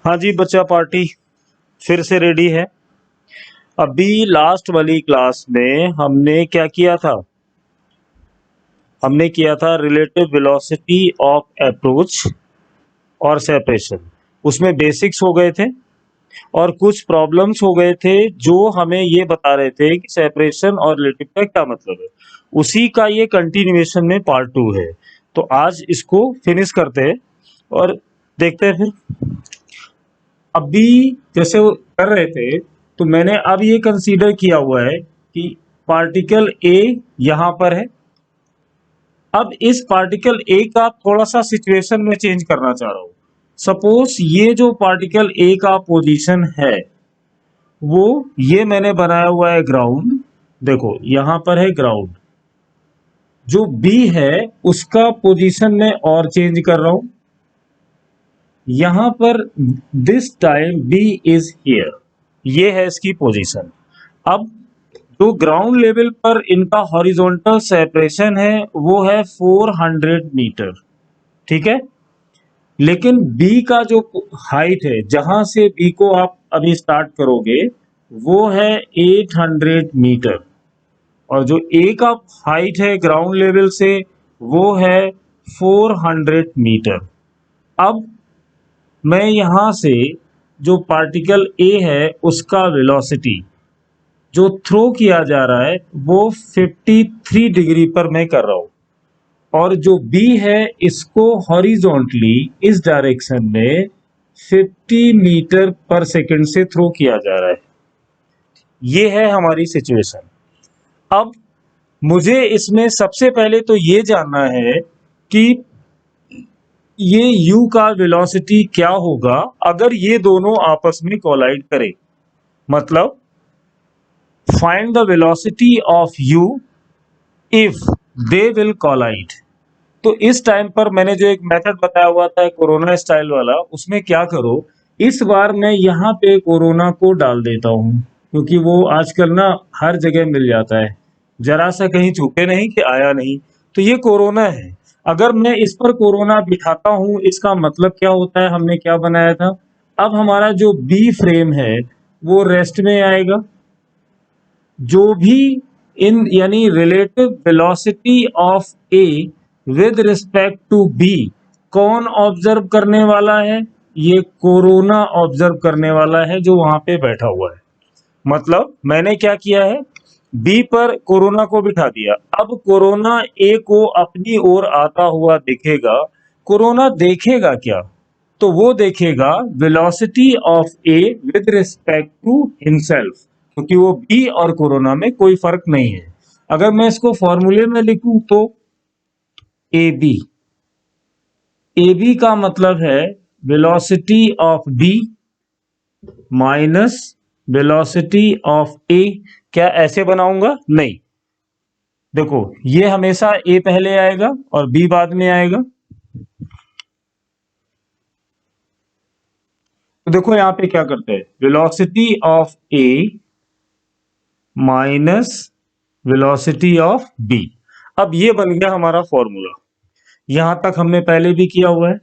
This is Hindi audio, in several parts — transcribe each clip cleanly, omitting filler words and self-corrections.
हाँ जी, बच्चा पार्टी फिर से रेडी है। अभी लास्ट वाली क्लास में हमने क्या किया था? हमने किया था रिलेटिव वेलोसिटी ऑफ अप्रोच और सेपरेशन। उसमें बेसिक्स हो गए थे और कुछ प्रॉब्लम्स हो गए थे जो हमें ये बता रहे थे कि सेपरेशन और रिलेटिव का क्या मतलब है। उसी का ये कंटिन्यूएशन में पार्ट 2 है। तो आज इसको फिनिश करते हैं और देखते हैं फिर। अभी जैसे वो कर रहे थे तो मैंने अब ये कंसीडर किया हुआ है कि पार्टिकल ए यहां पर है। अब इस पार्टिकल ए का थोड़ा सा सिचुएशन में चेंज करना चाह रहा हूं। सपोज ये जो पार्टिकल ए का पोजीशन है वो ये मैंने बनाया हुआ है ग्राउंड। देखो यहां पर है ग्राउंड। जो बी है उसका पोजीशन में और चेंज कर रहा हूं। यहां पर this time B is here, ये है इसकी पोजीशन। अब जो ग्राउंड लेवल पर इनका हॉरिजॉन्टल सेपरेशन है वो है 400 मीटर, ठीक है। लेकिन बी का जो हाइट है जहां से बी को आप अभी स्टार्ट करोगे वो है 800 मीटर और जो ए का हाइट है ग्राउंड लेवल से वो है 400 मीटर। अब मैं यहां से जो पार्टिकल ए है उसका वेलोसिटी जो थ्रो किया जा रहा है वो 53 डिग्री पर मैं कर रहा हूं और जो बी है इसको हॉरिजॉन्टली इस डायरेक्शन में 50 मीटर पर सेकंड से थ्रो किया जा रहा है। ये है हमारी सिचुएशन। अब मुझे इसमें सबसे पहले तो ये जानना है कि ये u का वेलोसिटी क्या होगा अगर ये दोनों आपस में कोलाइड करें। मतलब find the velocity of u if they will collide. तो इस टाइम पर मैंने जो एक मेथड बताया हुआ था कोरोना स्टाइल वाला, उसमें क्या करो, इस बार मैं यहाँ पे कोरोना को डाल देता हूँ क्योंकि वो आजकल ना हर जगह मिल जाता है, जरा सा कहीं छूटे नहीं कि आया नहीं। तो ये कोरोना है। अगर मैं इस पर कोरोना बिठाता हूँ इसका मतलब क्या होता है, हमने क्या बनाया था। अब हमारा जो बी फ्रेम है वो रेस्ट में आएगा। जो भी इन यानी relative velocity of A with respect to B कौन ऑब्जर्व करने वाला है, ये कोरोना ऑब्जर्व करने वाला है जो वहां पे बैठा हुआ है। मतलब मैंने क्या किया है, बी पर कोरोना को बिठा दिया। अब कोरोना ए को अपनी ओर आता हुआ दिखेगा। कोरोना देखेगा क्या, तो वो देखेगा velocity of A with respect to himself, क्योंकि वो बी और कोरोना में कोई फर्क नहीं है। अगर मैं इसको फॉर्मूले में लिखूं तो ए बी का मतलब है velocity of B minus velocity of A. क्या ऐसे बनाऊंगा? नहीं, देखो ये हमेशा ए पहले आएगा और बी बाद में आएगा। तो देखो यहां पे क्या करते हैं, velocity of A minus velocity of B. अब ये बन गया हमारा फॉर्मूला। यहां तक हमने पहले भी किया हुआ है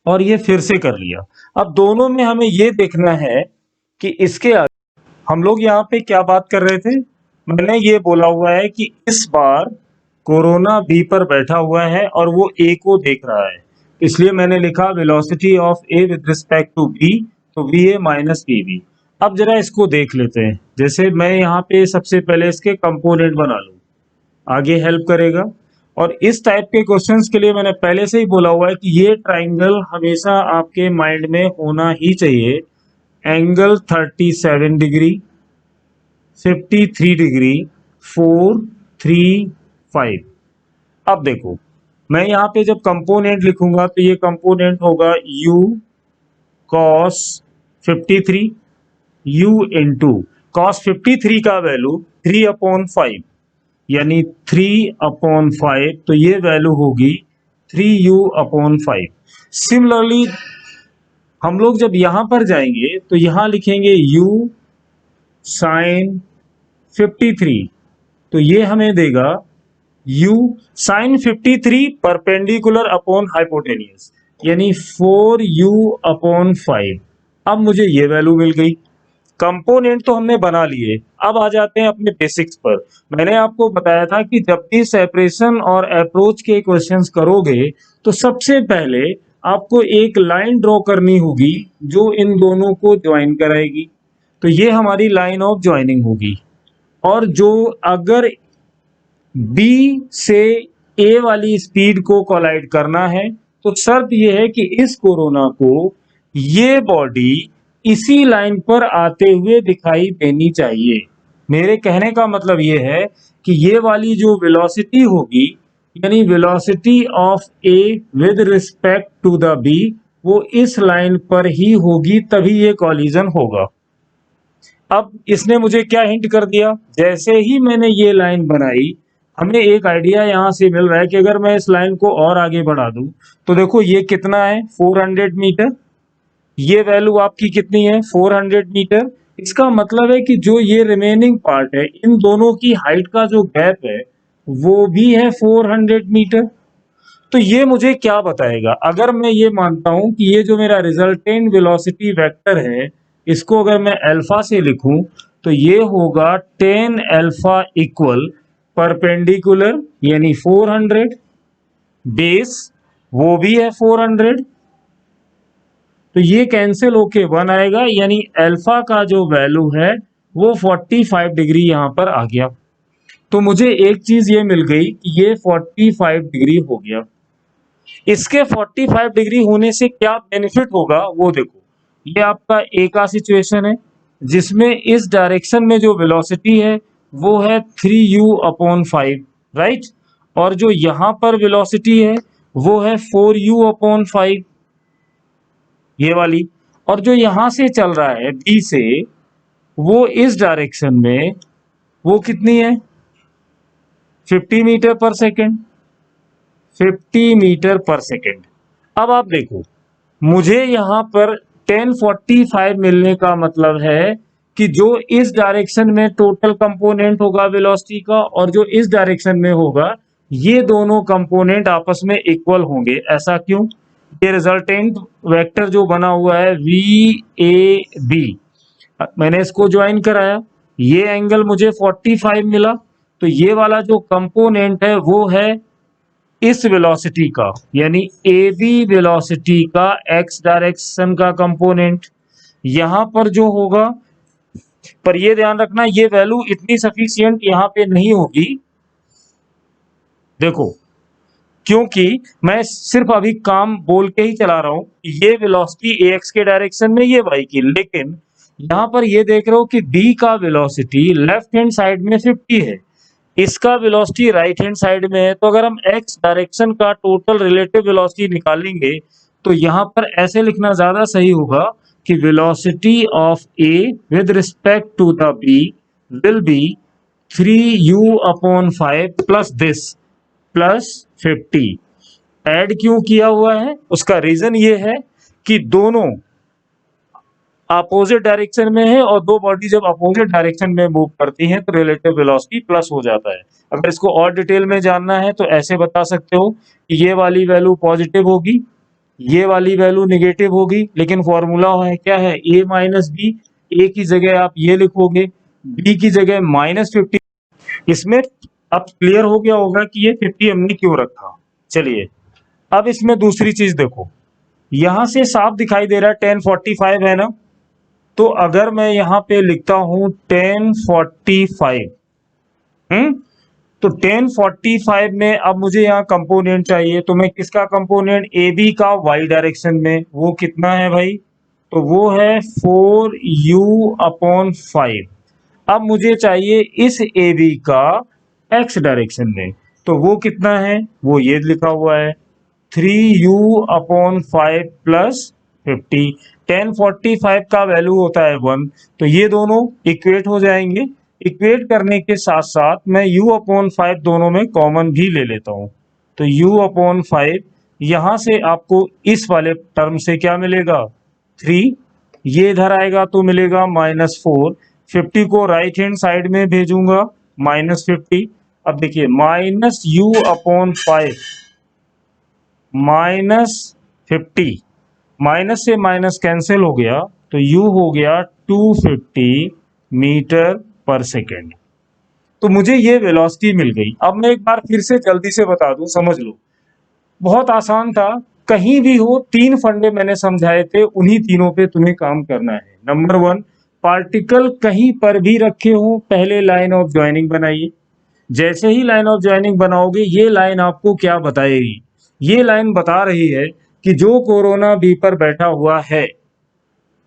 और ये फिर से कर लिया। अब दोनों में हमें ये देखना है कि इसके आगे हम लोग यहाँ पे क्या बात कर रहे थे। मैंने ये बोला हुआ है कि इस बार कोरोना बी पर बैठा हुआ है और वो ए को देख रहा है, इसलिए मैंने लिखा velocity of A with respect to B, तो V A minus B B. अब जरा इसको देख लेते हैं। जैसे मैं यहाँ पे सबसे पहले इसके कंपोनेंट बना लूँ, आगे हेल्प करेगा। और इस टाइप के क्वेश्चंस के लिए मैंने पहले से ही बोला हुआ है कि ये ट्राइंगल हमेशा आपके माइंड में होना ही चाहिए। Angle 37 degree, 53 degree, 4 3 5। अब देखो मैं यहाँ पे जब कंपोनेंट लिखूंगा तो ये कंपोनेंट होगा u cos 53, u into cos 53 का वैल्यू 3/5 यानी 3/5, तो ये वैल्यू होगी 3u/5। सिमिलरली हम लोग जब यहां पर जाएंगे तो यहां लिखेंगे u sin 53, तो ये हमें देगा u sin 53 perpendicular upon hypotenuse यानी 4u/5। अब मुझे ये वैल्यू मिल गई। कंपोनेंट तो हमने बना लिए, अब आ जाते हैं अपने बेसिक्स पर। मैंने आपको बताया था कि जब भी सेपरेशन और अप्रोच के क्वेश्चंस करोगे तो सबसे पहले आपको एक लाइन ड्रॉ करनी होगी जो इन दोनों को ज्वाइन कराएगी। तो ये हमारी लाइन ऑफ ज्वाइनिंग होगी। और जो अगर बी से ए वाली स्पीड को कोलाइड करना है तो शर्त यह है कि इस कोरोना को ये बॉडी इसी लाइन पर आते हुए दिखाई देनी चाहिए। मेरे कहने का मतलब ये है कि ये वाली जो वेलोसिटी होगी, यानी velocity of A with respect to the B, वो इस लाइन पर ही होगी, तभी ये कॉलिजन होगा। अब इसने मुझे क्या हिंट कर दिया, जैसे ही मैंने ये लाइन बनाई हमें एक आइडिया यहां से मिल रहा है कि अगर मैं इस लाइन को और आगे बढ़ा दूं तो देखो ये कितना है, 400 मीटर। ये वैल्यू आपकी कितनी है, 400 मीटर। इसका मतलब है कि जो ये रिमेनिंग पार्ट है, इन दोनों की हाइट का जो गैप है वो भी है 400 मीटर। तो ये मुझे क्या बताएगा, अगर मैं ये मानता हूं कि ये जो मेरा रिजल्टेंट वेलोसिटी वेक्टर है इसको अगर मैं अल्फा से लिखूं तो ये होगा 10 अल्फा इक्वल परपेंडिकुलर यानी 400, बेस वो भी है 400, तो ये कैंसिल होके 1 आएगा, यानी अल्फा का जो वैल्यू है वो 45 डिग्री यहां पर आ गया। तो मुझे एक चीज ये मिल गई कि ये 45 डिग्री हो गया। इसके 45 डिग्री होने से क्या बेनिफिट होगा वो देखो। ये आपका ए का सिचुएशन है जिसमें इस डायरेक्शन में जो वेलोसिटी है वो है 3u/5, राइट। और जो यहां पर वेलोसिटी है वो है 4u/5, ये वाली। और जो यहां से चल रहा है बी से, वो इस डायरेक्शन में वो कितनी है, 50 मीटर पर सेकेंड, 50 मीटर पर सेकेंड। अब आप देखो, मुझे यहां पर 1045 मिलने का मतलब है कि जो इस डायरेक्शन में टोटल कंपोनेंट होगा वेलोसिटी का और जो इस डायरेक्शन में होगा, ये दोनों कंपोनेंट आपस में इक्वल होंगे। ऐसा क्यों, ये रिजल्टेंट वेक्टर जो बना हुआ है वी ए बी, मैंने इसको ज्वाइन कराया, ये एंगल मुझे 45 मिला, तो ये वाला जो कंपोनेंट है वो है इस वेलोसिटी का, यानी ए बी वेलोसिटी का एक्स डायरेक्शन का कंपोनेंट यहां पर जो होगा। पर ये ध्यान रखना ये वैल्यू इतनी सफिशियंट यहां पे नहीं होगी, देखो, क्योंकि मैं सिर्फ अभी काम बोल के ही चला रहा हूं, ये वेलोसिटी ए एक्स के डायरेक्शन में, ये वाई की, लेकिन यहां पर ये देख रहे हो कि डी का वेलोसिटी लेफ्ट हैंड साइड में 50 है, इसका वेलोसिटी राइट हैंड साइड में है। तो अगर हम एक्स डायरेक्शन का टोटल रिलेटिव वेलोसिटी निकालेंगे तो यहां पर ऐसे लिखना ज्यादा सही होगा कि velocity of A with respect to the B will be 3u/5 plus this plus 50। Add क्यों किया हुआ है, उसका रीजन ये है कि दोनों अपोजिट डायरेक्शन में है और दो बॉडी जब अपोजिट डायरेक्शन में मूव करती हैं तो रिलेटिव वेलोसिटी प्लस हो जाता है। अगर इसको और डिटेल में जानना है तो ऐसे बता सकते हो कि ये वाली वैल्यू पॉजिटिव होगी, ये वाली वैल्यू निगेटिव होगी, लेकिन फॉर्मूला है क्या है, a माइनस बी। ए की जगह आप ये लिखोगे, बी की जगह -50। इसमें अब क्लियर हो गया होगा कि ये 50 हमने क्यों रखा। चलिए अब इसमें दूसरी चीज देखो, यहां से साफ दिखाई दे रहा है 1045 है ना, तो अगर मैं यहां पे लिखता हूं 1045, तो 1045 में अब मुझे यहाँ कंपोनेंट चाहिए, तो मैं किसका कंपोनेंट, ए बी का वाई डायरेक्शन में, वो कितना है भाई, तो वो है 4u/5। अब मुझे चाहिए इस ए बी का एक्स डायरेक्शन में, तो वो कितना है, वो ये लिखा हुआ है 3u/5 प्लस 50। 1045 का वैल्यू होता है 1, तो ये दोनों इक्वेट हो जाएंगे। इक्वेट करने के साथ साथ मैं u/5 दोनों में कॉमन भी ले लेता हूं, तो u/5 यहां से आपको इस वाले टर्म से क्या मिलेगा, 3, ये इधर आएगा तो मिलेगा -4। 50 को राइट हैंड साइड में भेजूंगा, -50। अब देखिए -u/5 -50, माइनस से माइनस कैंसिल हो गया, तो u हो गया 250 मीटर पर सेकेंड। तो मुझे ये वेलोसिटी मिल गई। अब मैं एक बार फिर से जल्दी से बता दूं, समझ लो, बहुत आसान था। कहीं भी हो, तीन फंडे मैंने समझाए थे, उन्हीं तीनों पे तुम्हें काम करना है। नंबर वन, पार्टिकल कहीं पर भी रखे हो, पहले लाइन ऑफ ज्वाइनिंग बनाइए। जैसे ही लाइन ऑफ ज्वाइनिंग बनाओगे, ये लाइन आपको क्या बताएगी? ये लाइन बता रही है कि जो कोरोना बी पर बैठा हुआ है,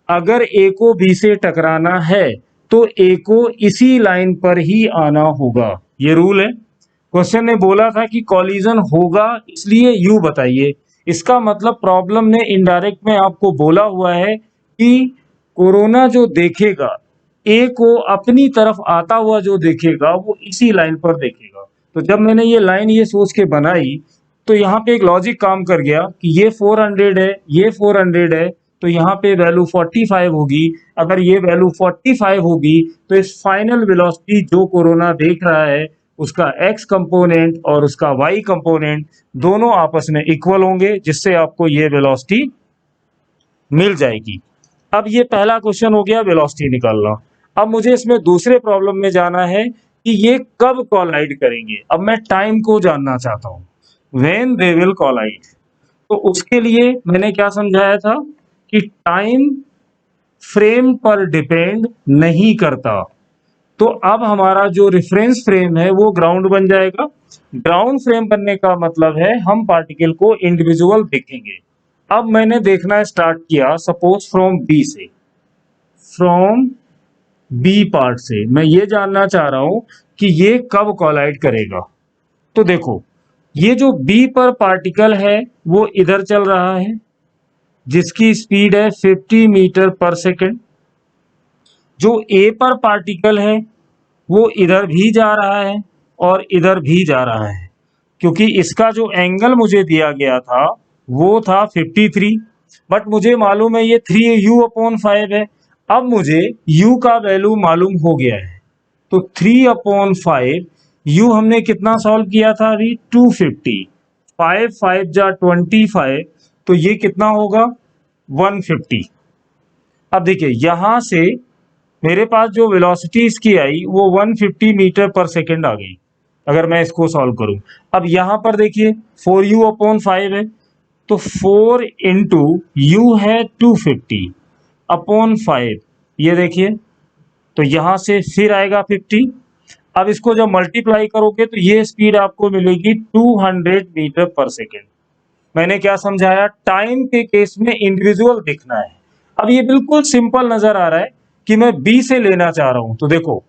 अगर ए को बी से टकराना है तो ए को इसी लाइन पर ही आना होगा। ये रूल है। क्वेश्चन ने बोला था कि कॉलिजन होगा, इसलिए यू बताइए। इसका मतलब प्रॉब्लम ने इनडायरेक्ट में आपको बोला हुआ है कि कोरोना जो देखेगा, ए को अपनी तरफ आता हुआ जो देखेगा, वो इसी लाइन पर देखेगा। तो जब मैंने ये लाइन ये सोच के बनाई, तो यहाँ पे एक लॉजिक काम कर गया कि ये 400 है, ये 400 है, तो यहाँ पे वैल्यू 45 होगी। अगर ये वैल्यू 45 होगी तो इस फाइनल वेलोसिटी जो कोरोना देख रहा है, उसका x कंपोनेंट और उसका y कंपोनेंट दोनों आपस में इक्वल होंगे, जिससे आपको ये वेलोसिटी मिल जाएगी। अब ये पहला क्वेश्चन हो गया वेलोसिटी निकालना। अब मुझे इसमें दूसरे प्रॉब्लम में जाना है कि ये कब कोलाइड करेंगे। अब मैं टाइम को जानना चाहता हूँ, व्हेन दे विल कोलाइड। तो उसके लिए मैंने क्या समझाया था कि टाइम फ्रेम पर डिपेंड नहीं करता। तो अब हमारा जो रेफरेंस फ्रेम है वो ग्राउंड बन जाएगा। ग्राउंड फ्रेम बनने का मतलब है हम पार्टिकल को इंडिविजुअल देखेंगे। अब मैंने देखना स्टार्ट किया, सपोज फ्रॉम बी से, फ्रॉम बी पार्ट से मैं ये जानना चाह रहा हूं कि ये कब कोलाइड करेगा। तो देखो, ये जो बी पर पार्टिकल है वो इधर चल रहा है, जिसकी स्पीड है 50 मीटर पर सेकेंड। जो ए पर पार्टिकल है वो इधर भी जा रहा है और इधर भी जा रहा है, क्योंकि इसका जो एंगल मुझे दिया गया था वो था 53, बट मुझे मालूम है ये 3u/5 है। अब मुझे u का वैल्यू मालूम हो गया है, तो 3/5 u हमने कितना सॉल्व किया था अभी? 250। 5 5 जा 25, तो ये कितना होगा? 150। अब देखिए, यहां से मेरे पास जो वेलोसिटी इसकी आई वो 150 मीटर पर सेकेंड आ गई, अगर मैं इसको सॉल्व करूं। अब यहां पर देखिए 4u/5 है, तो 4 इंटू यू है 250/5, ये देखिए, तो यहां से फिर आएगा 50। अब इसको जब मल्टीप्लाई करोगे तो ये स्पीड आपको मिलेगी 200 मीटर पर सेकेंड। मैंने क्या समझाया? टाइम के केस में इंडिविजुअल दिखना है। अब ये बिल्कुल सिंपल नजर आ रहा है कि मैं बी से लेना चाह रहा हूं, तो देखो,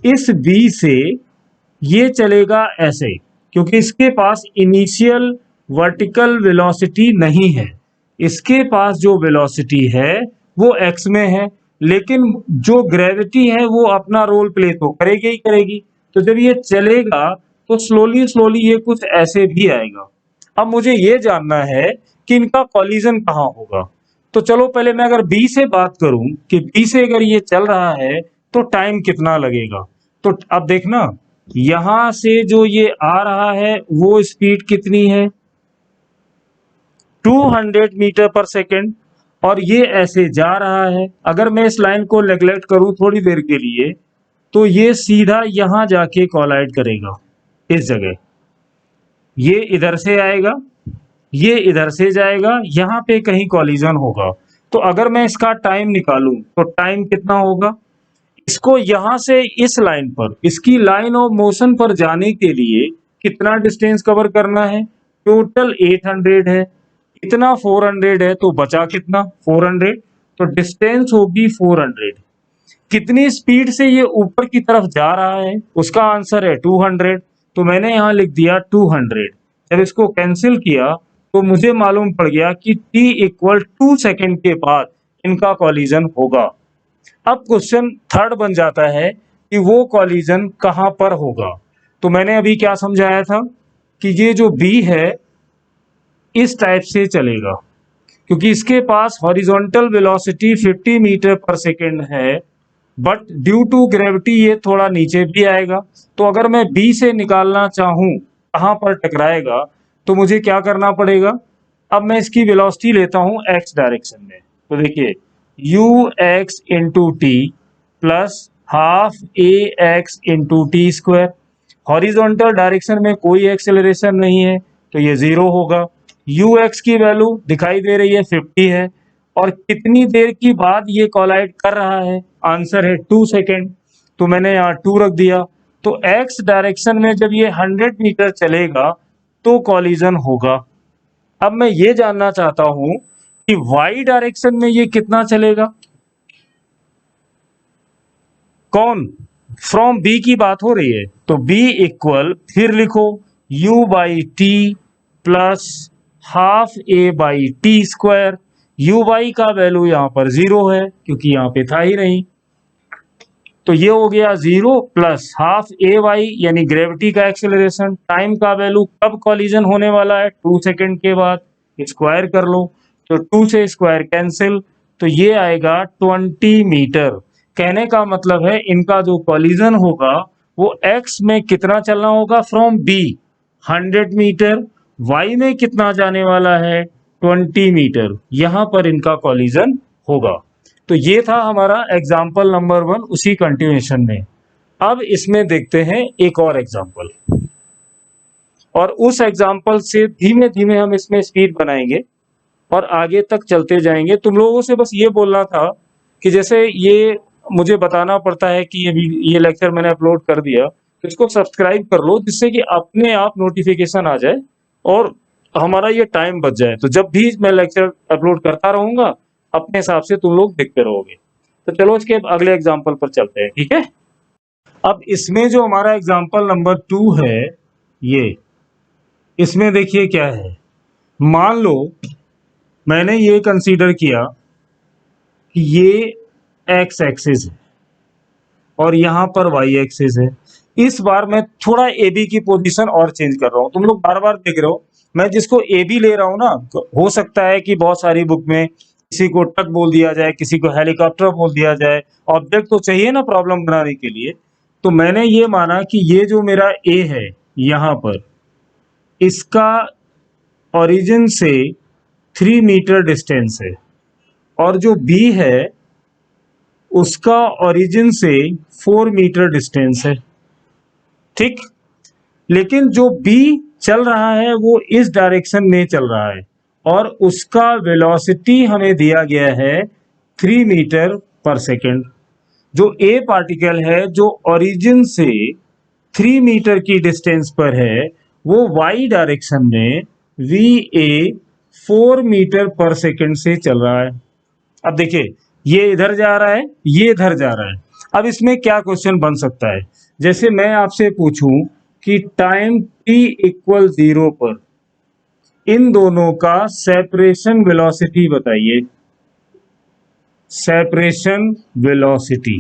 इस बी से ये चलेगा ऐसे, क्योंकि इसके पास इनिशियल वर्टिकल वेलोसिटी नहीं है। इसके पास जो वेलोसिटी है वो एक्स में है, लेकिन जो ग्रेविटी है वो अपना रोल प्ले तो करेगी ही करेगी। तो जब ये चलेगा तो स्लोली स्लोली ये कुछ ऐसे भी आएगा। अब मुझे ये जानना है कि इनका कॉलिजन कहाँ होगा। तो चलो पहले मैं अगर बी से बात करूं कि बी से अगर ये चल रहा है तो टाइम कितना लगेगा। तो अब देखना, यहां से जो ये आ रहा है वो स्पीड कितनी है? 200 मीटर पर सेकेंड, और ये ऐसे जा रहा है। अगर मैं इस लाइन को नेग्लेक्ट करूं थोड़ी देर के लिए, तो ये सीधा यहां जाके कोलाइड करेगा इस जगह। ये इधर से आएगा, ये इधर से जाएगा, यहां पे कहीं कॉलिजन होगा। तो अगर मैं इसका टाइम निकालूं तो टाइम कितना होगा? इसको यहां से इस लाइन पर, इसकी लाइन ऑफ मोशन पर जाने के लिए कितना डिस्टेंस कवर करना है? टोटल 800 है, इतना 400 है, तो बचा कितना? 400। तो डिस्टेंस होगी 400। कितनी स्पीड से ये ऊपर की तरफ जा रहा है? उसका आंसर है 200, तो मैंने यहां लिख दिया 200। जब इसको कैंसिल किया तो मुझे मालूम पड़ गया कि t = 2 सेकेंड के बाद इनका कॉलिजन होगा। अब क्वेश्चन थर्ड बन जाता है कि वो कॉलिजन कहां पर होगा। तो मैंने अभी क्या समझाया था कि ये जो बी है इस टाइप से चलेगा, क्योंकि इसके पास हॉरिजॉन्टल वेलोसिटी 50 मीटर पर सेकेंड है, बट ड्यू टू ग्रेविटी ये थोड़ा नीचे भी आएगा। तो अगर मैं बी से निकालना चाहूं कहां पर टकराएगा, तो मुझे क्या करना पड़ेगा? अब मैं इसकी वेलोसिटी लेता हूं एक्स डायरेक्शन में। तो देखिए, you x into T plus half A x into T square. Horizontal direction में कोई एक्सेलरेशन नहीं है तो ये 0 होगा। यू एक्स की वैल्यू दिखाई दे रही है 50 है, और कितनी देर की बाद ये कोलाइड कर रहा है, आंसर है 2 सेकेंड, तो मैंने यहाँ 2 रख दिया। तो एक्स डायरेक्शन में जब ये 100 मीटर चलेगा तो कॉलिजन होगा। अब मैं ये जानना चाहता हूं कि वाई डायरेक्शन में ये कितना चलेगा। कौन? फ्रॉम बी की बात हो रही है, तो बी इक्वल, फिर लिखो u by T plus half A by T square. U Y का वैल्यू यहाँ पर 0 है क्योंकि यहाँ पे था ही नहीं, तो ये हो गया 0 प्लस हाफ ए वाई यानी ग्रेविटी का एक्सेलरेशन। टाइम का वैल्यू कब कॉलिजन होने वाला है, 2 सेकेंड के बाद। स्क्वायर कर लो तो 2 से स्क्वायर कैंसिल, तो ये आएगा 20 मीटर। कहने का मतलब है इनका जो कॉलिजन होगा वो एक्स में कितना चलना होगा, फ्रॉम बी 100 मीटर, वाई में कितना जाने वाला है 20 मीटर, यहां पर इनका कॉलिजन होगा। तो ये था हमारा एग्जाम्पल नंबर 1 उसी कंटिन्यूएशन में। अब इसमें देखते हैं एक और एग्जाम्पल, और उस एग्जाम्पल से धीमे धीमे हम इसमें स्पीड बनाएंगे और आगे तक चलते जाएंगे। तुम लोगों से बस ये बोलना था कि जैसे ये मुझे बताना पड़ता है कि ये लेक्चर मैंने अपलोड कर दिया, तो इसको सब्सक्राइब कर लो जिससे कि अपने आप नोटिफिकेशन आ जाए और हमारा ये टाइम बच जाए। तो जब भी मैं लेक्चर अपलोड करता रहूंगा अपने हिसाब से तुम लोग देखते रहोगे। तो चलो इसके अगले एग्जाम्पल पर चलते हैं, ठीक है। अब इसमें जो हमारा एग्जाम्पल नंबर 2 है, ये इसमें देखिए क्या है। मान लो मैंने ये कंसीडर किया कि ये एक्स एक्सिस है और यहां पर वाई एक्सिस है। इस बार मैं थोड़ा ए बी की पोजीशन और चेंज कर रहा हूं। तुम लोग बार बार देख रहे हो मैं जिसको ए बी ले रहा हूं ना, तो हो सकता है कि बहुत सारी बुक में किसी को ट्रक बोल दिया जाए, किसी को हेलीकॉप्टर बोल दिया जाए। ऑब्जेक्ट तो चाहिए ना प्रॉब्लम बनाने के लिए। तो मैंने ये माना कि ये जो मेरा ए है यहां पर, इसका ओरिजिन से 3 मीटर डिस्टेंस है, और जो बी है उसका ओरिजिन से 4 मीटर डिस्टेंस है, ठीक। लेकिन जो बी चल रहा है वो इस डायरेक्शन में चल रहा है और उसका वेलोसिटी हमें दिया गया है 3 मीटर पर सेकेंड। जो ए पार्टिकल है जो ओरिजिन से 3 मीटर की डिस्टेंस पर है वो वाई डायरेक्शन में वी ए 4 मीटर पर सेकेंड से चल रहा है। अब देखिए ये इधर जा रहा है, ये इधर जा रहा है। अब इसमें क्या क्वेश्चन बन सकता है, जैसे मैं आपसे पूछूं कि टाइम t इक्वल 0 पर इन दोनों का सेपरेशन वेलोसिटी बताइए। सेपरेशन वेलोसिटी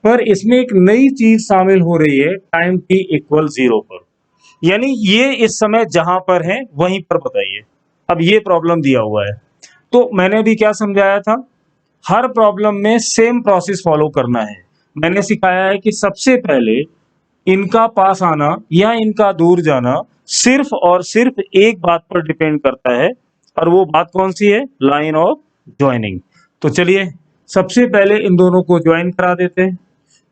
पर इसमें एक नई चीज शामिल हो रही है टाइम t इक्वल 0 पर, यानी ये इस समय जहां पर है वहीं पर बताइए। अब ये प्रॉब्लम दिया हुआ है, तो मैंने भी क्या समझाया था, हर प्रॉब्लम में सेम प्रोसेस फॉलो करना है। मैंने सिखाया है कि सबसे पहले इनका पास आना या इनका दूर जाना सिर्फ और सिर्फ एक बात पर डिपेंड करता है, और वो बात कौन सी है, लाइन ऑफ ज्वाइनिंग। तो चलिए सबसे पहले इन दोनों को ज्वाइन करा देते हैं।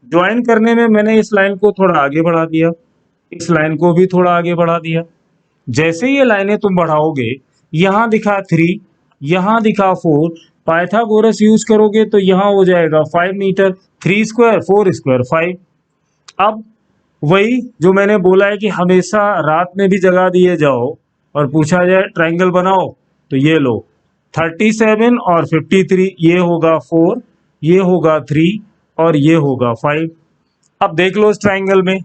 ज्वाइन करने में मैंने इस लाइन को थोड़ा आगे बढ़ा दिया, इस लाइन को भी थोड़ा आगे बढ़ा दिया। जैसे ये लाइनें तुम बढ़ाओगे, यहां दिखा 3, यहां दिखा 4, पाइथागोरस यूज करोगे तो यहां हो जाएगा 5 मीटर, 3 स्क्वायर 4 स्क्वायर 5। अब वही जो मैंने बोला है कि हमेशा रात में भी जगा दिए जाओ और पूछा जाए ट्रायंगल बनाओ, तो ये लो 37 और 53, ये होगा 4, ये होगा 3 और ये होगा 5। अब देख लो इस ट्रायंगल में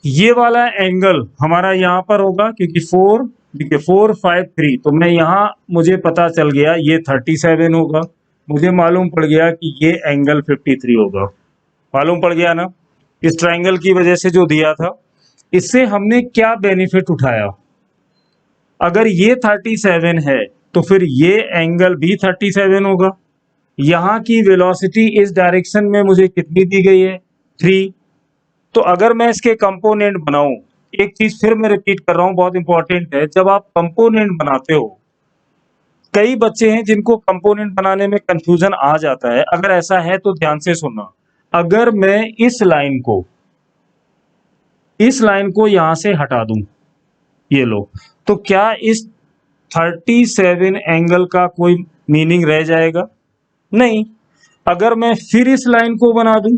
ये वाला एंगल हमारा यहाँ पर होगा क्योंकि 4 देखिए 4 5 3, तो मैं यहाँ मुझे पता चल गया ये 37 होगा, मुझे मालूम पड़ गया कि ये एंगल 53 होगा। मालूम पड़ गया ना, इस ट्रायंगल की वजह से जो दिया था। इससे हमने क्या बेनिफिट उठाया, अगर ये 37 है तो फिर ये एंगल भी 37 होगा। यहाँ की वेलोसिटी इस डायरेक्शन में मुझे कितनी दी गई है, 3। तो अगर मैं इसके कंपोनेंट बनाऊं, एक चीज फिर मैं रिपीट कर रहा हूं बहुत इंपॉर्टेंट है, जब आप कंपोनेंट बनाते हो कई बच्चे हैं जिनको कंपोनेंट बनाने में कंफ्यूजन आ जाता है। अगर ऐसा है तो ध्यान से सुनना। अगर मैं इस लाइन को यहां से हटा दूं, ये लो, तो क्या इस 37 एंगल का कोई मीनिंग रह जाएगा? नहीं। अगर मैं फिर इस लाइन को बना दूं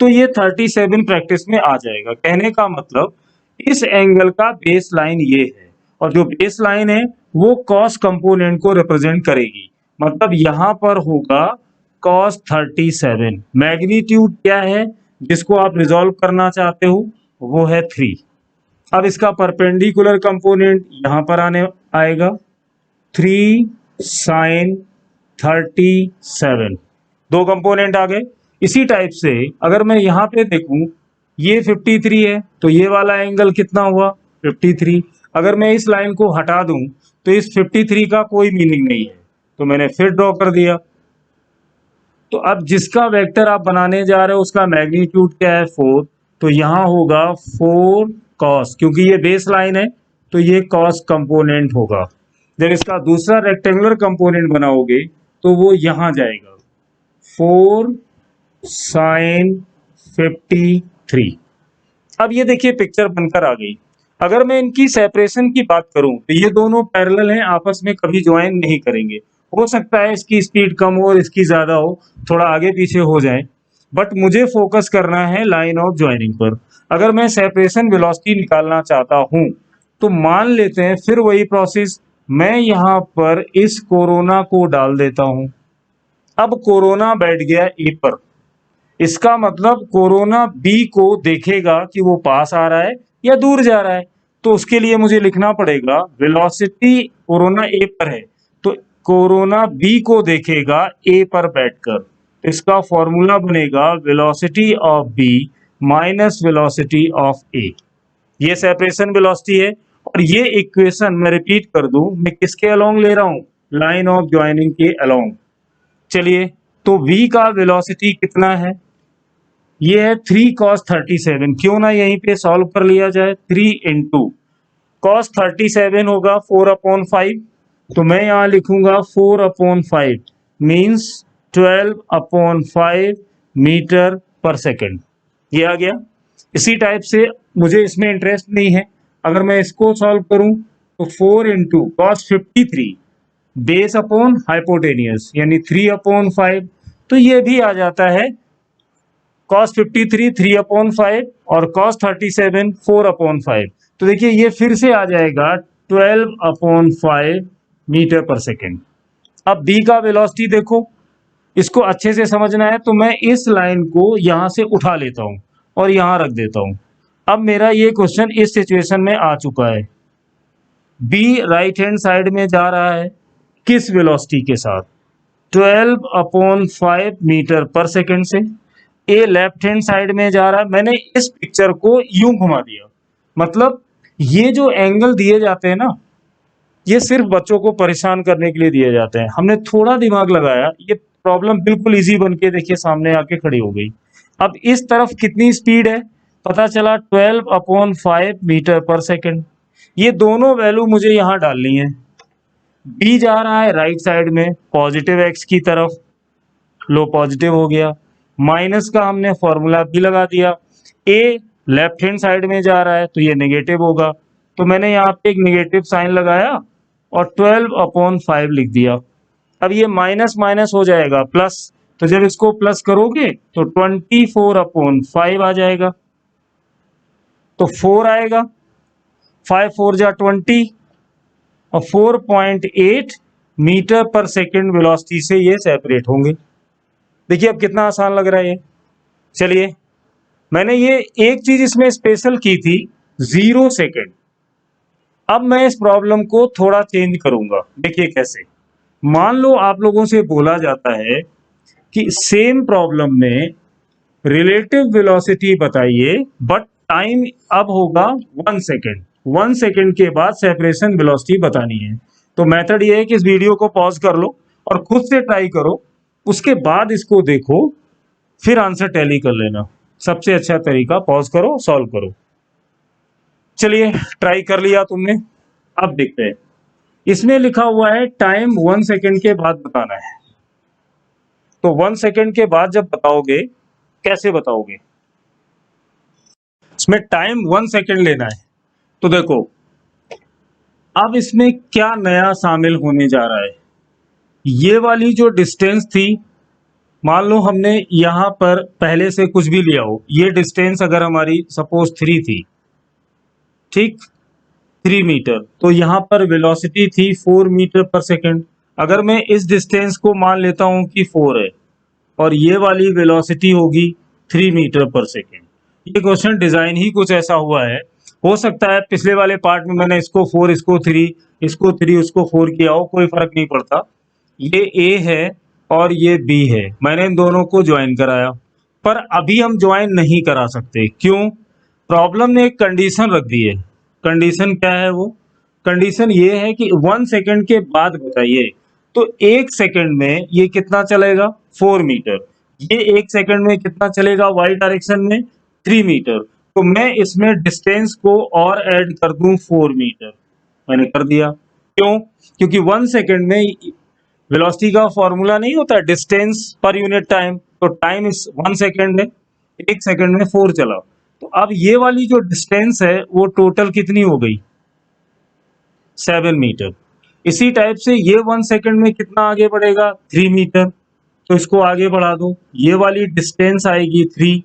तो ये 37 प्रैक्टिस में आ जाएगा। कहने का मतलब इस एंगल का बेस लाइन ये है, और जो बेस लाइन है वो कॉस कंपोनेंट को रिप्रेजेंट करेगी। मतलब यहां पर होगा कॉस 37। मैग्नीट्यूड क्या है जिसको आप रिजॉल्व करना चाहते हो? वो है 3। अब इसका परपेंडिकुलर कंपोनेंट यहां पर आएगा 3 साइन 37। दो कंपोनेंट आ गए। इसी टाइप से अगर मैं यहां पे देखूं, ये 53 है तो ये वाला एंगल कितना हुआ? 53। अगर मैं इस लाइन को हटा दूं तो इस 53 का कोई मीनिंग नहीं है, तो मैंने फिर ड्रॉ कर दिया। तो अब जिसका वेक्टर आप बनाने जा रहे हो उसका मैग्नीट्यूड क्या है? 4। तो यहां होगा 4 कॉस, क्योंकि ये बेस लाइन है तो ये कॉस कंपोनेंट होगा। जब इसका दूसरा रेक्टेंगुलर कंपोनेंट बनाओगे तो वो यहां जाएगा 4 साइन 53। अब ये देखिए पिक्चर बनकर आ गई। अगर मैं इनकी सेपरेशन की बात करूं तो ये दोनों पैरेलल हैं, आपस में कभी ज्वाइन नहीं करेंगे। हो सकता है इसकी स्पीड कम हो और इसकी ज्यादा हो, थोड़ा आगे पीछे हो जाए, बट मुझे फोकस करना है लाइन ऑफ ज्वाइनिंग पर। अगर मैं सेपरेशन वेलोसिटी निकालना चाहता हूं तो मान लेते हैं फिर वही प्रोसेस, मैं यहां पर इस कोरोना को डाल देता हूं। अब कोरोना बैठ गया ए पर, इसका मतलब कोरोना बी को देखेगा कि वो पास आ रहा है या दूर जा रहा है। तो उसके लिए मुझे लिखना पड़ेगा वेलोसिटी कोरोना ए पर है तो कोरोना बी को देखेगा ए पर बैठकर। इसका फॉर्मूला बनेगा velocity of B minus velocity of A. ये सेपरेशन वेलोसिटी है। और ये इक्वेशन मैं रिपीट कर दूं, मैं किसके अलोंग ले रहा हूं? लाइन ऑफ ज्वाइनिंग के अलोंग। चलिए, तो v का वेलोसिटी कितना है? ये है 3 cos 37। क्यों ना यहीं पे सॉल्व कर लिया जाए। 3 इंटू कॉस 37 होगा 4/5, तो मैं यहां लिखूंगा 4/5 मीन्स 12/5 मीटर पर सेकेंड। ये आ गया। इसी टाइप से मुझे इसमें इंटरेस्ट नहीं है, अगर मैं इसको सॉल्व करूं तो 4 into cos 53 base upon hypotenuse यानी 3/5, तो ये भी आ जाता है cos 53 3/5 और cos 37 4/5। तो देखिए ये फिर से आ जाएगा 12/5 मीटर पर सेकेंड। अब b का वेलोसिटी देखो, इसको अच्छे से समझना है तो मैं इस लाइन को यहां से उठा लेता हूं और यहां रख देता हूं। अब मेरा ये क्वेश्चन इस सिचुएशन में आ चुका है। b राइट हैंड साइड में जा रहा है किस वेलोसिटी के साथ? 12/5 मीटर पर सेकेंड से। ए लेफ्ट हैंड साइड में जा रहा है। मैंने इस पिक्चर को यूं घुमा दिया, मतलब ये जो एंगल दिए जाते हैं ना, ये सिर्फ बच्चों को परेशान करने के लिए दिए जाते हैं। हमने थोड़ा दिमाग लगाया, ये प्रॉब्लम बिल्कुल इजी बन के देखिए सामने आके खड़ी हो गई। अब इस तरफ कितनी स्पीड है पता चला 12/5 मीटर पर सेकेंड। ये दोनों वैल्यू मुझे यहां डालनी है। बी जा रहा है राइट साइड में पॉजिटिव एक्स की तरफ, लो पॉजिटिव हो गया, माइनस का हमने फॉर्मूला भी लगा दिया। ए लेफ्ट हैंड साइड में जा रहा है तो ये नेगेटिव होगा, तो मैंने यहाँ पे एक नेगेटिव साइन लगाया और 12/5 लिख दिया। अब ये माइनस माइनस हो जाएगा प्लस, तो जब इसको प्लस करोगे तो 24/5 आ जाएगा, तो 4 आएगा, 5 4 जा 20 और 4.8 मीटर पर सेकेंड वेलोसिटी से ये सेपरेट होंगे। देखिए अब कितना आसान लग रहा है ये। चलिए, मैंने ये एक चीज इसमें स्पेशल की थी, 0 सेकेंड। अब मैं इस प्रॉब्लम को थोड़ा चेंज करूंगा। देखिए कैसे। मान लो आप लोगों से बोला जाता है कि सेम प्रॉब्लम में रिलेटिव वेलोसिटी बताइए बट टाइम अब होगा 1 सेकेंड। 1 सेकेंड के बाद सेपरेशन वेलोसिटी बतानी है। तो मेथड ये है कि इस वीडियो को पॉज कर लो और खुद से ट्राई करो, उसके बाद इसको देखो, फिर आंसर टैली कर लेना। सबसे अच्छा तरीका पॉज करो, सॉल्व करो। चलिए, ट्राई कर लिया तुमने। अब देखते हैं इसमें लिखा हुआ है टाइम 1 सेकेंड के बाद बताना है। तो 1 सेकेंड के बाद जब बताओगे, कैसे बताओगे? इसमें टाइम 1 सेकेंड लेना है। तो देखो, अब इसमें क्या नया शामिल होने जा रहा है। ये वाली जो डिस्टेंस थी, मान लो हमने यहां पर पहले से कुछ भी लिया हो, ये डिस्टेंस अगर हमारी सपोज 3 थी, ठीक, 3 मीटर, तो यहां पर वेलोसिटी थी 4 मीटर पर सेकेंड। अगर मैं इस डिस्टेंस को मान लेता हूं कि 4 है और ये वाली वेलोसिटी होगी 3 मीटर पर सेकेंड। ये क्वेश्चन डिजाइन ही कुछ ऐसा हुआ है। हो सकता है पिछले वाले पार्ट में मैंने इसको 4, इसको 3, इसको 3, उसको 4 किया हो, कोई फर्क नहीं पड़ता। ये ए है और ये बी है, मैंने इन दोनों को ज्वाइन कराया। पर अभी हम ज्वाइन नहीं करा सकते, क्यों? प्रॉब्लम ने एक कंडीशन रख दी है। कंडीशन क्या है वो? कंडीशन ये है कि 1 सेकेंड के बाद बताइए। तो 1 सेकेंड में ये कितना चलेगा? 4 मीटर। ये 1 सेकेंड में कितना चलेगा वाई डायरेक्शन में? 3 मीटर। तो मैं इसमें डिस्टेंस को और ऐड कर दूं 4 मीटर। मैंने कर दिया। क्यों? क्योंकि 1 सेकेंड में वेलोसिटी का फॉर्मूला नहीं होता डिस्टेंस पर यूनिट टाइम, तो टाइम इस 1 सेकेंड है, 1 सेकेंड में 4 चला। तो अब ये वाली जो डिस्टेंस है वो टोटल कितनी हो गई? 7 मीटर। इसी टाइप से ये 1 सेकेंड में कितना आगे बढ़ेगा? 3 मीटर। तो इसको आगे बढ़ा दो, ये वाली डिस्टेंस आएगी 3,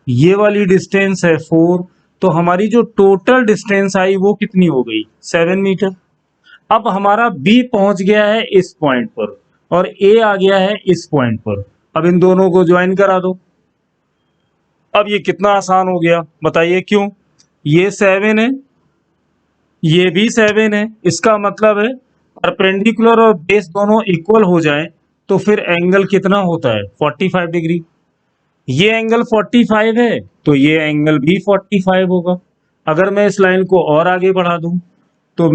ये वाली डिस्टेंस है 4, तो हमारी जो टोटल डिस्टेंस आई वो कितनी हो गई? 7 मीटर। अब हमारा बी पहुंच गया है इस पॉइंट पर और ए आ गया है इस पॉइंट पर। अब इन दोनों को ज्वाइन करा दो। अब ये कितना आसान हो गया, बताइए क्यों? ये 7 है, ये भी 7 है। इसका मतलब है परपेंडिकुलर और बेस दोनों इक्वल हो जाएं तो फिर एंगल कितना होता है? 45 डिग्री। ये एंगल 45 है तो ये एंगल भी 45 होगा। अगर मैं इस लाइन को और आगे बढ़ा दूं तो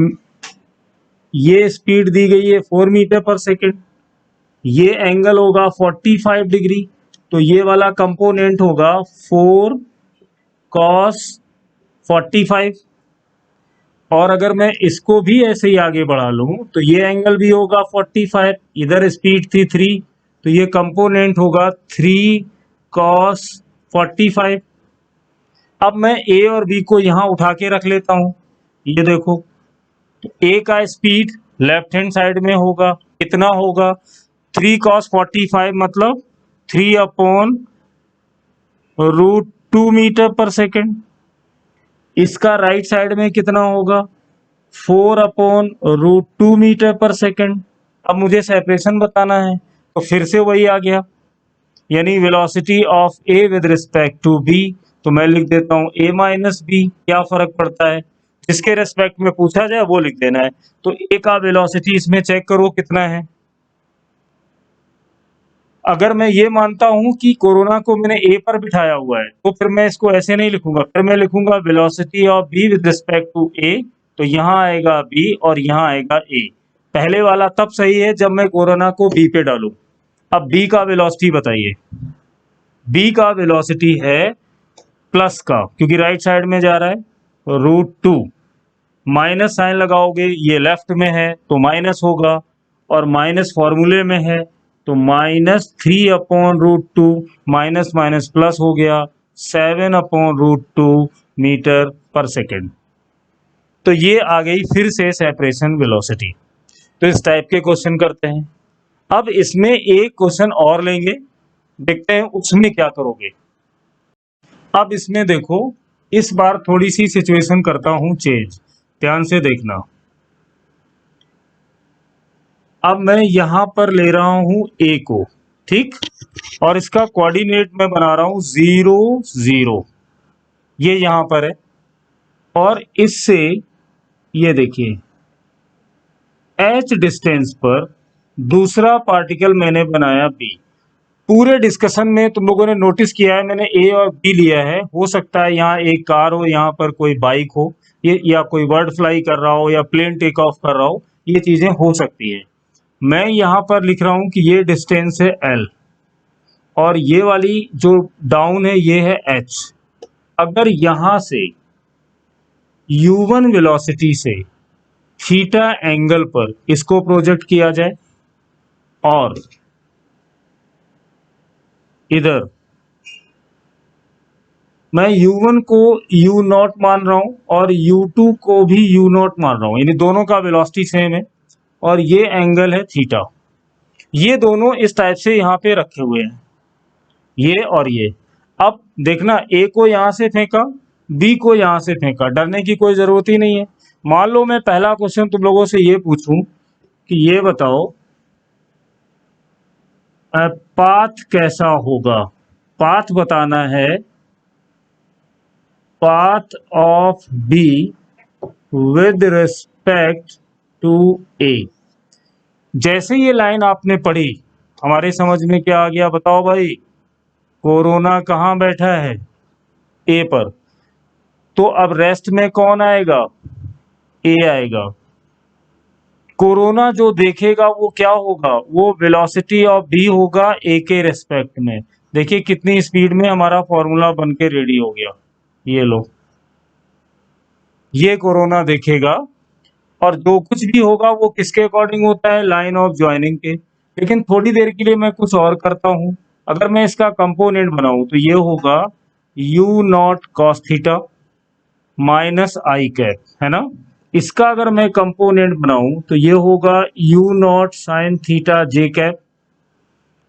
ये स्पीड दी गई है 4 मीटर पर सेकेंड, ये एंगल होगा 45 डिग्री, तो ये वाला कंपोनेंट होगा 4 cos 45। और अगर मैं इसको भी ऐसे ही आगे बढ़ा लूं तो ये एंगल भी होगा 45, इधर स्पीड थी 3, तो ये कंपोनेंट होगा 3 cos 45। अब मैं ए और बी को यहां उठा के रख लेता हूं। ये देखो, तो ए का स्पीड लेफ्ट हैंड साइड में होगा, कितना होगा? 3 cos 45 मतलब 3 अपॉन √2 मीटर पर सेकेंड। इसका राइट साइड में कितना होगा? 4 अपॉन √2 मीटर पर सेकेंड। अब मुझे सेपरेशन बताना है, तो फिर से वही आ गया, यानी velocity of A with respect to B. तो मैं लिख देता हूं ए माइनस बी, क्या फर्क पड़ता है, जिसके रेस्पेक्ट में पूछा जाए वो लिख देना है। तो ए का वेलोसिटी इसमें चेक करो कितना है। अगर मैं ये मानता हूं कि कोरोना को मैंने ए पर बिठाया हुआ है तो फिर मैं इसको ऐसे नहीं लिखूंगा, फिर मैं लिखूंगा velocity of B with respect to A. तो यहां आएगा बी और यहां आएगा ए। पहले वाला तब सही है जब मैं कोरोना को बी पे डालूं। अब बी का वेलोसिटी बताइए। बी का वेलोसिटी है प्लस का, क्योंकि राइट साइड में जा रहा है, √2। माइनस साइन लगाओगे, ये लेफ्ट में है तो माइनस होगा, और माइनस फॉर्मूले में है तो -3 अपॉन √2, माइनस माइनस प्लस हो गया 7 अपॉन √2 मीटर पर सेकेंड। तो ये आ गई फिर से सेपरेशन वेलोसिटी। तो इस टाइप के क्वेश्चन करते हैं। अब इसमें एक क्वेश्चन और लेंगे, देखते हैं उसमें क्या करोगे। अब इसमें देखो, इस बार थोड़ी सी सिचुएशन करता हूं चेंज, ध्यान से देखना। अब मैं यहां पर ले रहा हूं ए को, ठीक, और इसका कोऑर्डिनेट मैं बना रहा हूं 0 0, ये यहां पर है। और इससे ये देखिए h डिस्टेंस पर दूसरा पार्टिकल मैंने बनाया b। पूरे डिस्कशन में तुम लोगों ने नोटिस किया है मैंने ए और बी लिया है। हो सकता है यहाँ एक कार हो, यहाँ पर कोई बाइक हो, ये या कोई बर्ड फ्लाई कर रहा हो या प्लेन टेक ऑफ कर रहा हो, ये चीजें हो सकती है। मैं यहाँ पर लिख रहा हूं कि ये डिस्टेंस है l और ये वाली जो डाउन है ये है h। अगर यहां से u1 वेलोसिटी से थीटा एंगल पर इसको प्रोजेक्ट किया जाए और इधर मैं u1 को u0 मान रहा हूं और u2 को भी u0 मान रहा हूं, यानी दोनों का वेलोसिटी सेम है और ये एंगल है थीटा। ये दोनों इस टाइप से यहाँ पे रखे हुए हैं, ये और ये। अब देखना, ए को यहां से फेंका, बी को यहां से फेंका, डरने की कोई जरूरत ही नहीं है। मान लो मैं पहला क्वेश्चन तुम लोगों से ये पूछूं कि ये बताओ पाथ कैसा होगा, पाथ बताना है, path of B with respect to A. जैसे ये लाइन आपने पढ़ी हमारे समझ में क्या आ गया बताओ भाई? कोरोना कहाँ बैठा है? ए पर। तो अब रेस्ट में कौन आएगा? ए आएगा। कोरोना जो देखेगा वो क्या होगा? वो वेलोसिटी ऑफ बी होगा ए के रेस्पेक्ट में। देखिए कितनी स्पीड में हमारा फॉर्मूला बन के रेडी हो गया। ये लो, ये कोरोना देखेगा और जो कुछ भी होगा वो किसके अकॉर्डिंग होता है? लाइन ऑफ ज्वाइनिंग के। लेकिन थोड़ी देर के लिए मैं कुछ और करता हूं। अगर मैं इसका कंपोनेंट बनाऊं तो ये होगा you not cos theta minus I cap, है ना। इसका अगर मैं कंपोनेंट बनाऊं तो ये होगा you not sine theta J cap.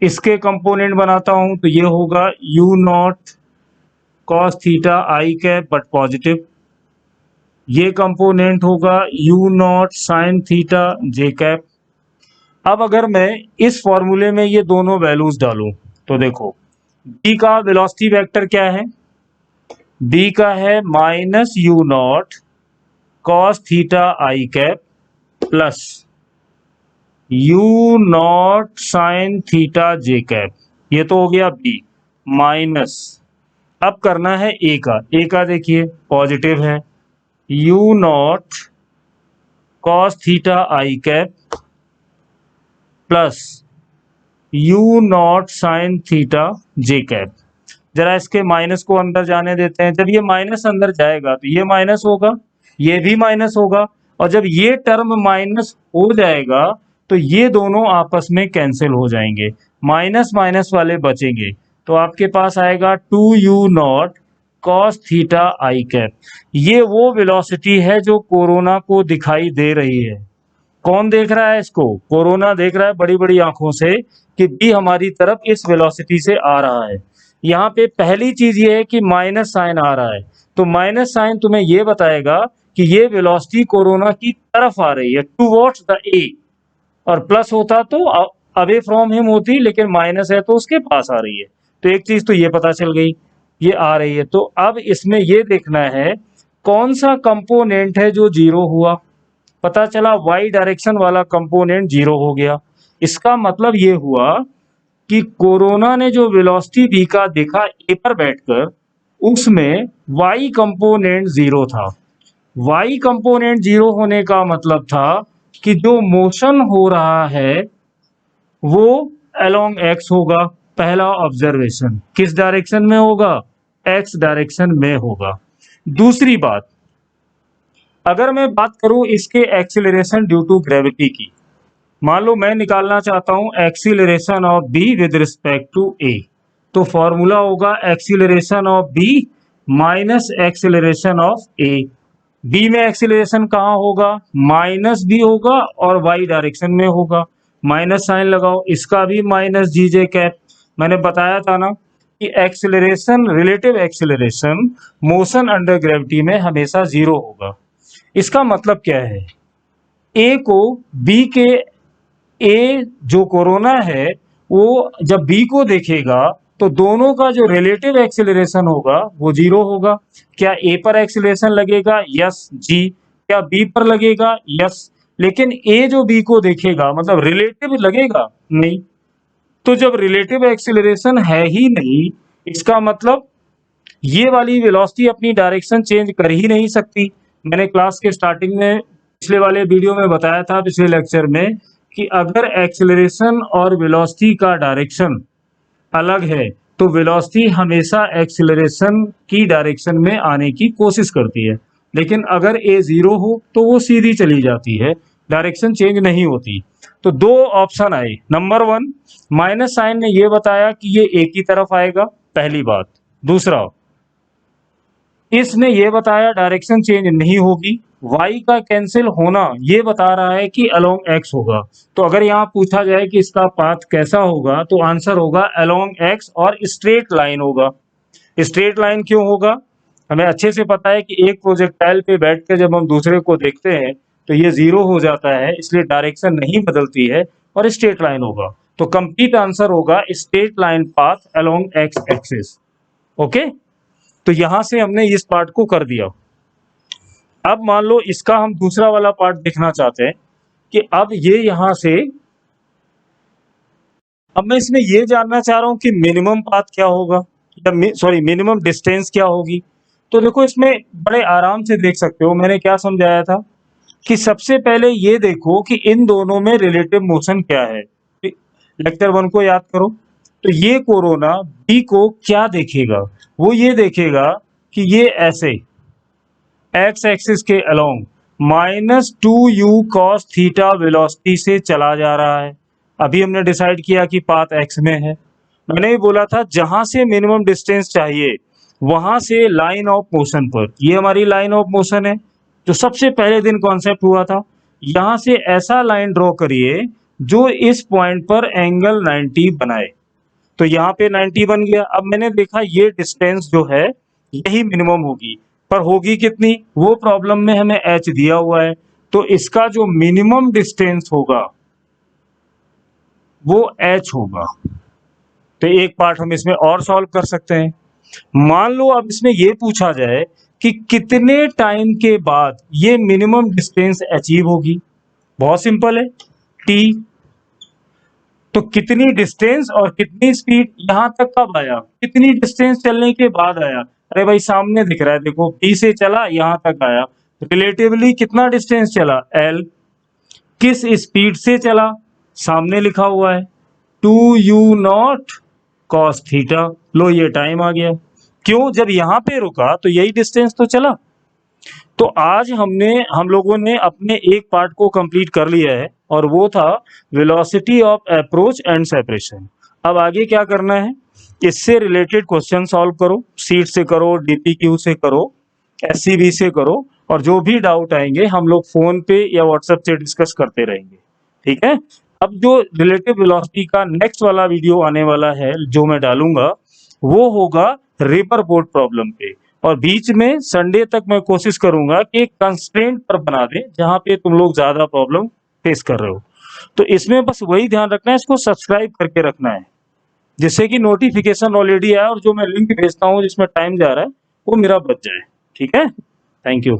इसके कंपोनेंट बनाता हूं तो ये होगा you not cos theta I cap but positive. ये कंपोनेंट होगा you not sine theta J cap. अब अगर मैं इस फॉर्मूले में ये दोनों वैल्यूज डालूं तो देखो, बी का वेलोसिटी वेक्टर क्या है? बी का है minus you not cos theta I cap plus you not sine theta J cap. ये तो हो गया बी माइनस। अब करना है ए का। ए का देखिए पॉजिटिव है, you not cos theta I cap plus you not sine theta J cap. जरा इसके माइनस को अंदर जाने देते हैं। जब ये माइनस अंदर जाएगा तो ये माइनस होगा, ये भी माइनस होगा, और जब ये टर्म माइनस हो जाएगा तो ये दोनों आपस में कैंसिल हो जाएंगे, माइनस माइनस वाले बचेंगे। तो आपके पास आएगा 2u0 कॉस थीटा आई कैप। ये वो वेलोसिटी है जो कोरोना को दिखाई दे रही है। कौन देख रहा है इसको? कोरोना देख रहा है बड़ी बड़ी आंखों से कि बी हमारी तरफ इस वेलोसिटी से आ रहा है। यहाँ पे पहली चीज ये है कि माइनस साइन आ रहा है, तो माइनस साइन तुम्हें ये बताएगा कि ये वेलोसिटी कोरोना की तरफ आ रही है, टुवर्ड्स द ए। और प्लस होता तो अवे फ्रॉम हिम होती, लेकिन माइनस है तो उसके पास आ रही है। तो एक चीज तो ये पता चल गई, ये आ रही है। तो अब इसमें ये देखना है कौन सा कंपोनेंट है जो जीरो हुआ। पता चला वाई डायरेक्शन वाला कंपोनेंट जीरो हो गया। इसका मतलब ये हुआ कि कोरोना ने जो वेलोसिटी बी का देखा ए पर बैठकर, उसमें वाई कंपोनेंट जीरो था। वाई कंपोनेंट जीरो होने का मतलब था कि जो मोशन हो रहा है वो अलोंग एक्स होगा। पहला ऑब्जर्वेशन किस डायरेक्शन में होगा? एक्स डायरेक्शन में होगा। दूसरी बात, अगर मैं बात करूं इसके एक्सीलरेशन ड्यू टू ग्रेविटी की, मान लो मैं निकालना चाहता हूं acceleration of B with respect to A, तो फॉर्मूला होगा acceleration of B minus acceleration of A. B में एक्सीलरेशन कहाँ होगा? माइनस बी होगा और वाई डायरेक्शन में होगा। माइनस साइन लगाओ, इसका भी माइनस जी जे कैप। मैंने बताया था ना कि acceleration, relative acceleration motion under gravity में हमेशा जीरो होगा। इसका मतलब क्या है? ए को बी के, ए जो कोरोना है वो जब बी को देखेगा तो दोनों का जो रिलेटिव एक्सीलरेशन होगा वो जीरो होगा। क्या ए पर एक्सीलरेशन लगेगा? यस जी। क्या बी पर लगेगा? यस। लेकिन ए जो बी को देखेगा मतलब रिलेटिव लगेगा? नहीं। तो जब रिलेटिव एक्सीलरेशन है ही नहीं, इसका मतलब ये वाली वेलोसिटी अपनी डायरेक्शन चेंज कर ही नहीं सकती। मैंने क्लास के स्टार्टिंग में पिछले वाले वीडियो में बताया था, पिछले लेक्चर में, कि अगर एक्सीलरेशन और वेलोसिटी का डायरेक्शन अलग है तो वेलोसिटी हमेशा एक्सीलरेशन की डायरेक्शन में आने की कोशिश करती है। लेकिन अगर ए 0 हो तो वो सीधी चली जाती है, डायरेक्शन चेंज नहीं होती। तो दो ऑप्शन आए। नंबर 1, माइनस साइन ने ये बताया कि ये ए की तरफ आएगा, पहली बात। दूसरा, इसने ये बताया डायरेक्शन चेंज नहीं होगी, y का कैंसिल होना ये बता रहा है कि अलोंग x होगा। तो अगर यहाँ पूछा जाए कि इसका पाथ कैसा होगा तो आंसर होगा अलोंग x और स्ट्रेट लाइन होगा। स्ट्रेट लाइन क्यों होगा? हमें अच्छे से पता है कि एक प्रोजेक्टाइल पे बैठ कर जब हम दूसरे को देखते हैं तो ये 0 हो जाता है, इसलिए डायरेक्शन नहीं बदलती है और स्ट्रेट लाइन होगा। तो कंप्लीट आंसर होगा straight line path along x axis. Okay, तो यहां से हमने इस पार्ट को कर दिया। अब मान लो इसका हम दूसरा वाला पार्ट देखना चाहते हैं कि अब ये यहां से, अब मैं इसमें ये जानना चाह रहा हूं कि मिनिमम पाथ क्या होगा, या सॉरी मिनिमम डिस्टेंस क्या होगी। तो देखो इसमें बड़े आराम से देख सकते हो मैंने क्या समझाया था कि सबसे पहले ये देखो कि इन दोनों में रिलेटिव मोशन क्या है। लेक्चर 1 को याद करो। तो ये कोरोना बी को क्या देखेगा, वो ये देखेगा कि ये ऐसे एक्स एक्सिस के along -2u cos theta velocity से चला जा रहा है। अभी हमने डिसाइड किया कि पाथ एक्स में है। मैंने ही बोला था जहां से मिनिमम डिस्टेंस चाहिए वहां से लाइन ऑफ मोशन पर, ये हमारी लाइन ऑफ मोशन है जो सबसे पहले दिन कॉन्सेप्ट हुआ था। यहां से ऐसा लाइन ड्रॉ करिए जो इस पॉइंट पर एंगल 90 बनाए। तो यहाँ पे 90 बन गया। अब मैंने देखा ये डिस्टेंस जो है यही मिनिमम होगी, पर होगी कितनी वो प्रॉब्लम में हमें h दिया हुआ है। तो इसका जो मिनिमम डिस्टेंस होगा वो h होगा। तो एक पार्ट हम इसमें और सॉल्व कर सकते हैं। मान लो अब इसमें ये पूछा जाए कि कितने टाइम के बाद ये मिनिमम डिस्टेंस अचीव होगी। बहुत सिंपल है, t। तो कितनी डिस्टेंस और कितनी स्पीड, यहां तक कब आया, कितनी डिस्टेंस चलने के बाद आया। अरे भाई सामने दिख रहा है, देखो B से चला यहां तक आया, रिलेटिवली कितना डिस्टेंस चला L। किस स्पीड से चला, सामने लिखा हुआ है 2u0 cos थीटा। लो ये टाइम आ गया। क्यों, जब यहां पे रुका तो यही डिस्टेंस तो चला। तो आज हम लोगों ने अपने एक पार्ट को कंप्लीट कर लिया है और वो था velocity of approach and separation. अब आगे क्या करना है, इससे रिलेटेड क्वेश्चन सॉल्व करो, सीट से करो, डीपीक्यू से करो, एससीबी से करो, और जो भी डाउट आएंगे हम लोग फोन पे या व्हाट्सएप से डिस्कस करते रहेंगे। ठीक है। अब जो रिलेटिव वेलोसिटी का नेक्स्ट वाला वीडियो आने वाला है जो मैं डालूंगा वो होगा रिवर बोट प्रॉब्लम पे, और बीच में संडे तक मैं कोशिश करूंगा कि एक कंस्ट्रेंट पर बना दे जहां पे तुम लोग ज्यादा प्रॉब्लम फेस कर रहे हो। तो इसमें बस वही ध्यान रखना है, इसको सब्सक्राइब करके रखना है जिससे कि नोटिफिकेशन ऑलरेडी आए और जो मैं लिंक भेजता हूँ जिसमें टाइम जा रहा है वो मेरा बच जाए। ठीक है, थैंक यू।